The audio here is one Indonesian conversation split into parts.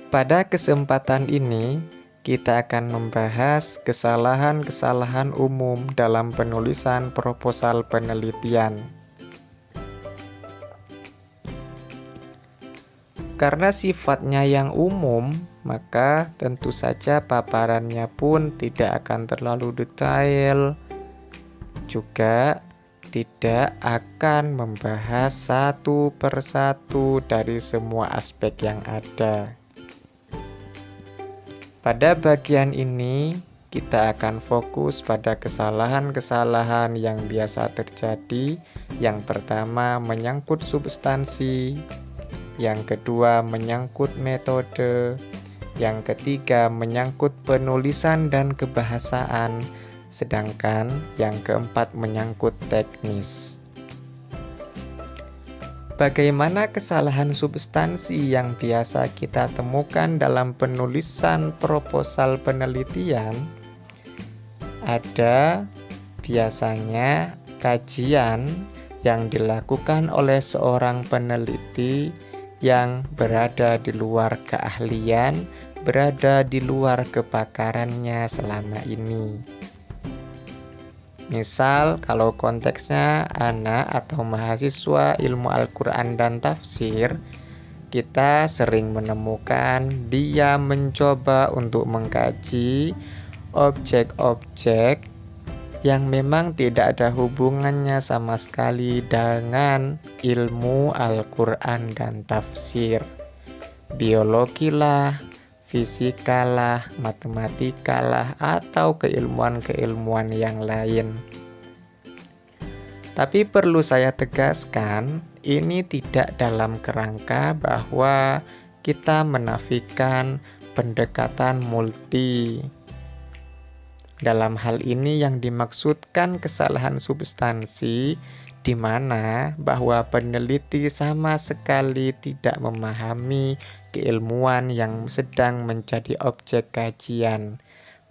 Pada kesempatan ini, kita akan membahas kesalahan-kesalahan umum dalam penulisan proposal penelitian. Karena sifatnya yang umum, maka tentu saja paparannya pun tidak akan terlalu detail, juga tidak akan membahas satu persatu dari semua aspek yang ada. Pada bagian ini, kita akan fokus pada kesalahan-kesalahan yang biasa terjadi. Yang pertama, menyangkut substansi. Yang kedua, menyangkut metode. Yang ketiga, menyangkut penulisan dan kebahasaan. Sedangkan yang keempat, menyangkut teknis. Bagaimana kesalahan substansi yang biasa kita temukan dalam penulisan proposal penelitian? Ada biasanya kajian yang dilakukan oleh seorang peneliti yang berada di luar keahlian, berada di luar kepakarannya selama ini. Misal kalau konteksnya anak atau mahasiswa ilmu Al-Quran dan tafsir, kita sering menemukan dia mencoba untuk mengkaji objek-objek yang memang tidak ada hubungannya sama sekali dengan ilmu Al-Quran dan tafsir. Biologi lah, fisika lah, matematika lah, atau keilmuan-keilmuan yang lain. Tapi perlu saya tegaskan, ini tidak dalam kerangka bahwa kita menafikan pendekatan multi. Dalam hal ini yang dimaksudkan kesalahan substansi, di mana bahwa peneliti sama sekali tidak memahami keilmuan yang sedang menjadi objek kajian,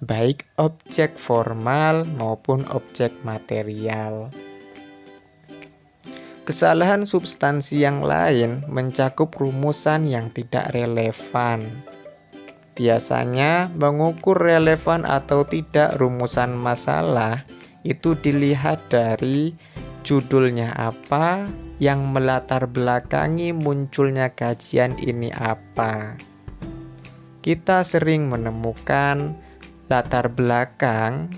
baik objek formal maupun objek material. Kesalahan substansi yang lain mencakup rumusan yang tidak relevan. Biasanya mengukur relevan atau tidak rumusan masalah itu dilihat dari judulnya apa, yang melatar belakangi munculnya kajian ini apa. Kita sering menemukan latar belakang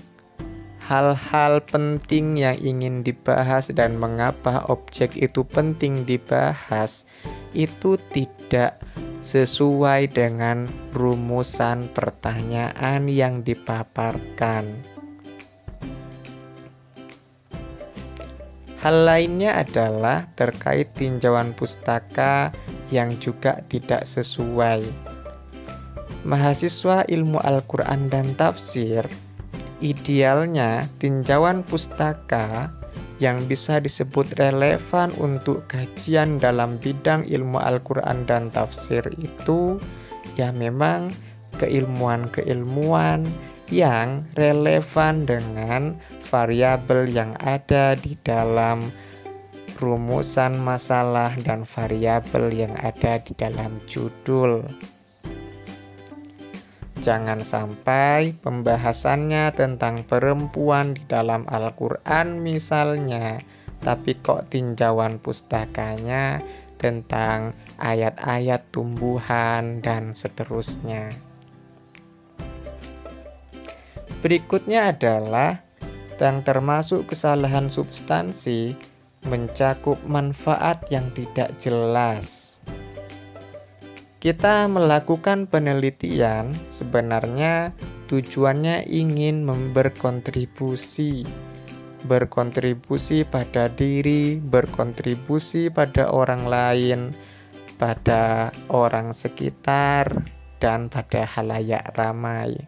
hal-hal penting yang ingin dibahas dan mengapa objek itu penting dibahas itu tidak sesuai dengan rumusan pertanyaan yang dipaparkan. Hal lainnya adalah terkait tinjauan pustaka yang juga tidak sesuai. Mahasiswa ilmu Al-Quran dan tafsir, idealnya tinjauan pustaka yang bisa disebut relevan untuk kajian dalam bidang ilmu Al-Quran dan tafsir itu ya memang keilmuan-keilmuan yang relevan dengan variabel yang ada di dalam rumusan masalah dan variabel yang ada di dalam judul. Jangan sampai pembahasannya tentang perempuan di dalam Al-Quran misalnya, tapi kok tinjauan pustakanya tentang ayat-ayat tumbuhan dan seterusnya. Berikutnya adalah yang termasuk kesalahan substansi mencakup manfaat yang tidak jelas. Kita melakukan penelitian sebenarnya tujuannya ingin berkontribusi pada diri, berkontribusi pada orang lain, pada orang sekitar, dan pada khalayak ramai.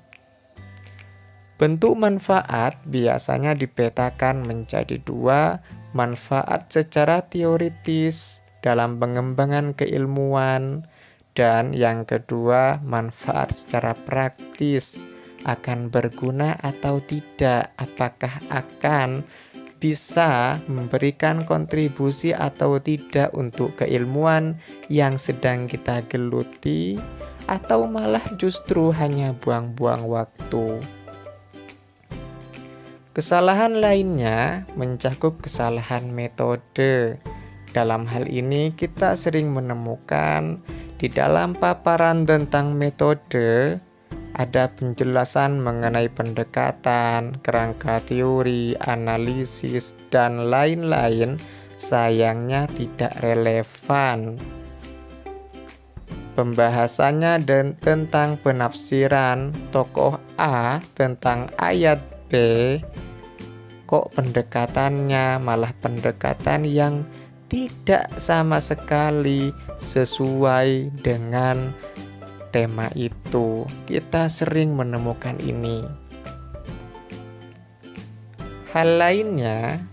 Bentuk manfaat biasanya dipetakan menjadi dua, manfaat secara teoritis dalam pengembangan keilmuan, dan yang kedua manfaat secara praktis, akan berguna atau tidak, apakah akan bisa memberikan kontribusi atau tidak untuk keilmuan yang sedang kita geluti, atau malah justru hanya buang-buang waktu. Kesalahan lainnya mencakup kesalahan metode. Dalam hal ini kita sering menemukan di dalam paparan tentang metode ada penjelasan mengenai pendekatan, kerangka teori, analisis, dan lain-lain, sayangnya tidak relevan. Pembahasannya tentang penafsiran tokoh A tentang ayat B, kok pendekatannya malah pendekatan yang tidak sama sekali sesuai dengan tema itu. Kita sering menemukan ini. Hal lainnya,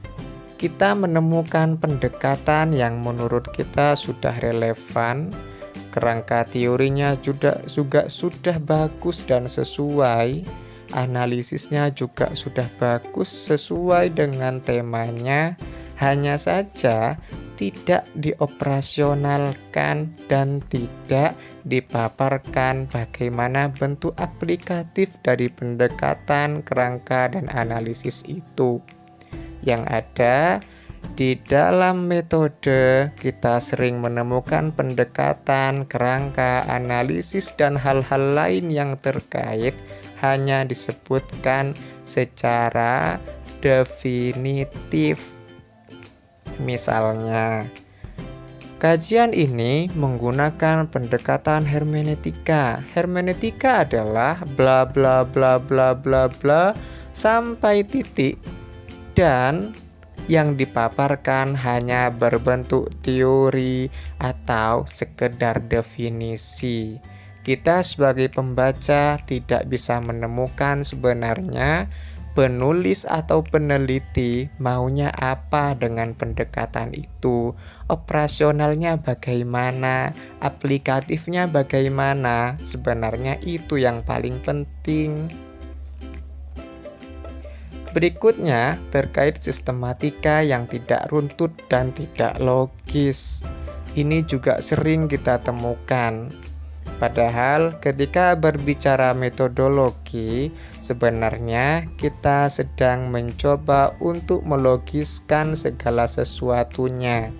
kita menemukan pendekatan yang menurut kita sudah relevan, kerangka teorinya juga sudah bagus dan sesuai, analisisnya juga sudah bagus sesuai dengan temanya, hanya saja tidak dioperasionalkan dan tidak dipaparkan bagaimana bentuk aplikatif dari pendekatan, kerangka, dan analisis itu. Yang ada di dalam metode, kita sering menemukan pendekatan, kerangka, analisis, dan hal-hal lain yang terkait hanya disebutkan secara definitif. Misalnya, kajian ini menggunakan pendekatan hermeneutika. Hermeneutika adalah bla bla bla bla bla bla sampai titik, dan yang dipaparkan hanya berbentuk teori atau sekedar definisi. Kita sebagai pembaca tidak bisa menemukan sebenarnya penulis atau peneliti maunya apa dengan pendekatan itu, operasionalnya bagaimana, aplikatifnya bagaimana. Sebenarnya itu yang paling penting. Berikutnya terkait sistematika yang tidak runtut dan tidak logis. Ini juga sering kita temukan. Padahal ketika berbicara metodologi, sebenarnya kita sedang mencoba untuk melogiskan segala sesuatunya.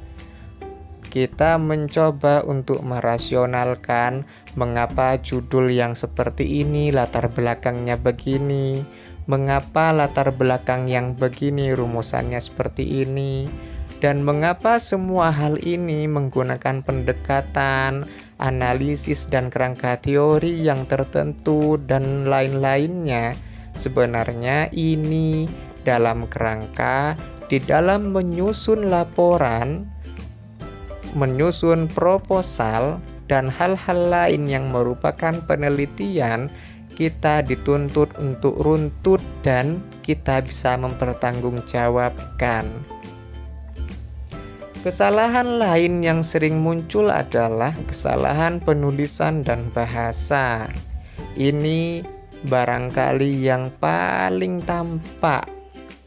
Kita mencoba untuk merasionalkan mengapa judul yang seperti ini latar belakangnya begini, mengapa latar belakang yang begini rumusannya seperti ini, dan mengapa semua hal ini menggunakan pendekatan, analisis, dan kerangka teori yang tertentu dan lain-lainnya. Sebenarnya ini dalam kerangka di dalam menyusun laporan, menyusun proposal, dan hal-hal lain yang merupakan penelitian. Kita dituntut untuk runtut dan kita bisa mempertanggungjawabkan. Kesalahan lain yang sering muncul adalah kesalahan penulisan dan bahasa. Ini barangkali yang paling tampak,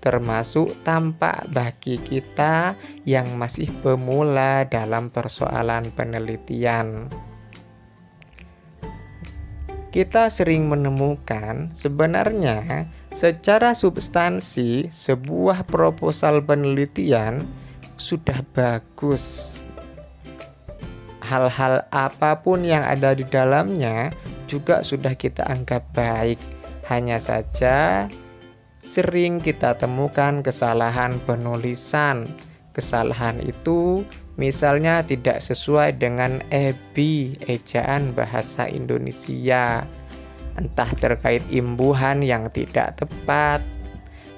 termasuk tampak bagi kita yang masih pemula dalam persoalan penelitian. Kita sering menemukan sebenarnya secara substansi sebuah proposal penelitian sudah bagus. Hal-hal apapun yang ada di dalamnya juga sudah kita anggap baik. Hanya saja sering kita temukan kesalahan penulisan. Kesalahan itu misalnya tidak sesuai dengan EBI, ejaan bahasa Indonesia. Entah terkait imbuhan yang tidak tepat,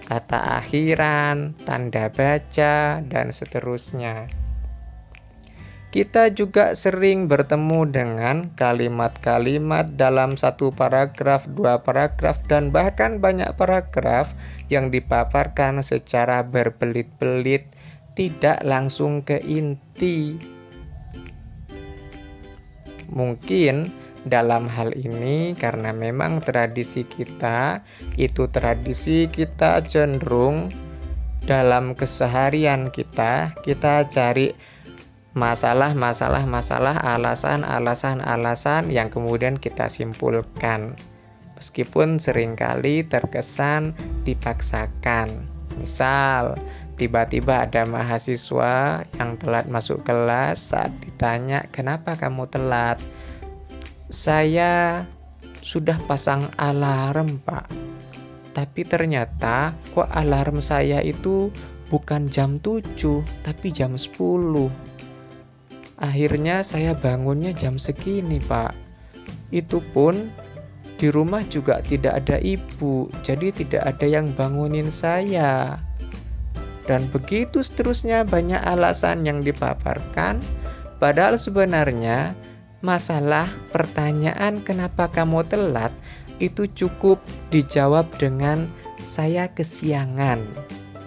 kata akhiran, tanda baca, dan seterusnya. Kita juga sering bertemu dengan kalimat-kalimat dalam satu paragraf, dua paragraf, dan bahkan banyak paragraf yang dipaparkan secara berbelit-belit, tidak langsung ke inti. Mungkin dalam hal ini karena memang tradisi kita cenderung dalam keseharian kita cari masalah, alasan yang kemudian kita simpulkan. Meskipun seringkali terkesan dipaksakan. Misal, tiba-tiba ada mahasiswa yang telat masuk kelas. Saat ditanya, "Kenapa kamu telat?" "Saya sudah pasang alarm, Pak. Tapi ternyata kok alarm saya itu bukan jam 7, tapi jam 10. Akhirnya saya bangunnya jam segini, Pak. Itu pun di rumah juga tidak ada ibu, jadi tidak ada yang bangunin saya." Dan begitu seterusnya, banyak alasan yang dipaparkan. Padahal sebenarnya masalah pertanyaan kenapa kamu telat itu cukup dijawab dengan "saya kesiangan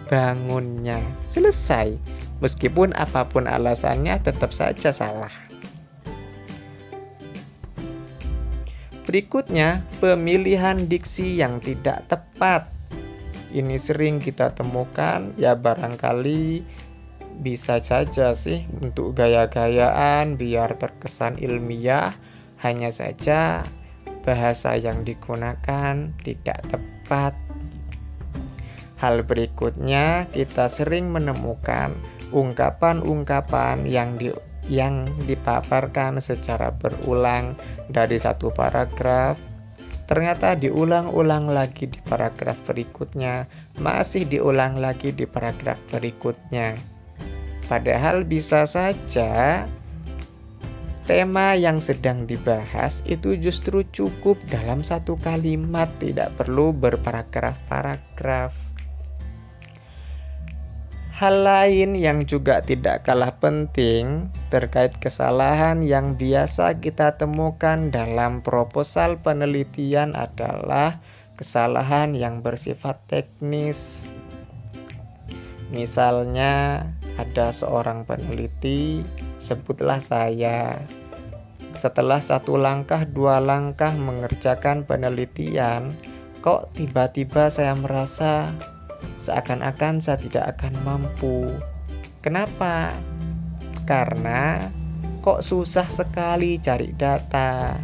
bangunnya." Selesai. Meskipun apapun alasannya tetap saja salah. Berikutnya, pemilihan diksi yang tidak tepat. Ini sering kita temukan, ya barangkali bisa saja sih untuk gaya-gayaan biar terkesan ilmiah, hanya saja bahasa yang digunakan tidak tepat. Hal berikutnya, kita sering menemukan ungkapan-ungkapan yang dipaparkan secara berulang dari satu paragraf, ternyata diulang-ulang lagi di paragraf berikutnya, masih diulang lagi di paragraf berikutnya. Padahal bisa saja tema yang sedang dibahas itu justru cukup dalam satu kalimat, tidak perlu berparagraf-paragraf. Hal lain yang juga tidak kalah penting terkait kesalahan yang biasa kita temukan dalam proposal penelitian adalah kesalahan yang bersifat teknis. Misalnya, ada seorang peneliti, sebutlah saya. Setelah 1 langkah 2 langkah mengerjakan penelitian, kok tiba-tiba saya merasa seakan-akan saya tidak akan mampu. Kenapa? Karena kok susah sekali cari data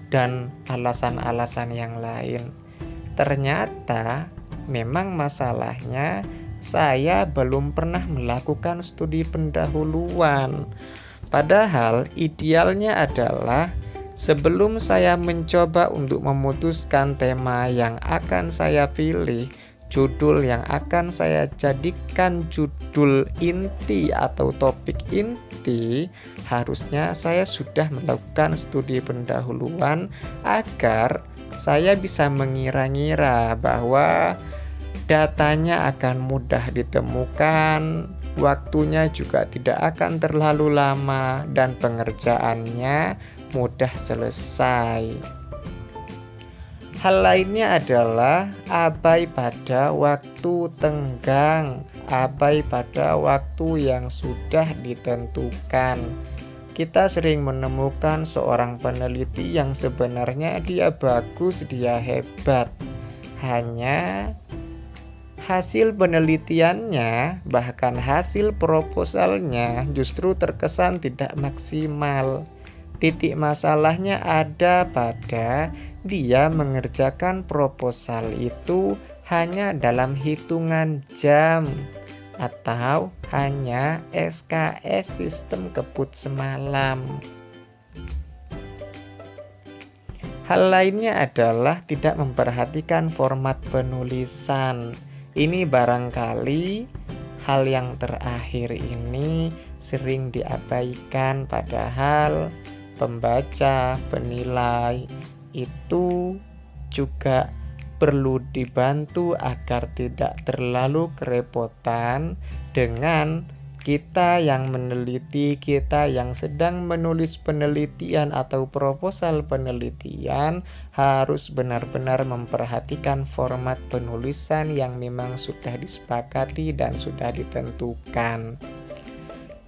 dan alasan-alasan yang lain. Ternyata memang masalahnya saya belum pernah melakukan studi pendahuluan. Padahal idealnya adalah sebelum saya mencoba untuk memutuskan tema yang akan saya pilih, judul yang akan saya jadikan judul inti atau topik inti, harusnya saya sudah melakukan studi pendahuluan agar saya bisa mengira-ngira bahwa datanya akan mudah ditemukan, waktunya juga tidak akan terlalu lama, dan pengerjaannya mudah selesai. Hal lainnya adalah abai pada waktu tenggang, abai pada waktu yang sudah ditentukan. Kita sering menemukan seorang peneliti yang sebenarnya dia bagus, dia hebat. Hanya hasil penelitiannya, bahkan hasil proposalnya justru terkesan tidak maksimal. Titik masalahnya ada pada dia mengerjakan proposal itu hanya dalam hitungan jam atau hanya SKS sistem kebut semalam. Hal lainnya adalah tidak memperhatikan format penulisan. Ini barangkali hal yang terakhir ini sering diabaikan, padahal pembaca, penilai itu juga perlu dibantu agar tidak terlalu kerepotan dengan kita yang meneliti, kita yang sedang menulis penelitian atau proposal penelitian harus benar-benar memperhatikan format penulisan yang memang sudah disepakati dan sudah ditentukan.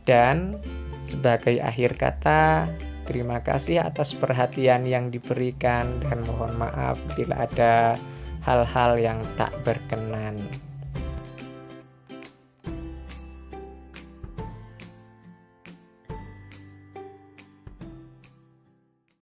Dan sebagai akhir kata, terima kasih atas perhatian yang diberikan dan mohon maaf bila ada hal-hal yang tak berkenan.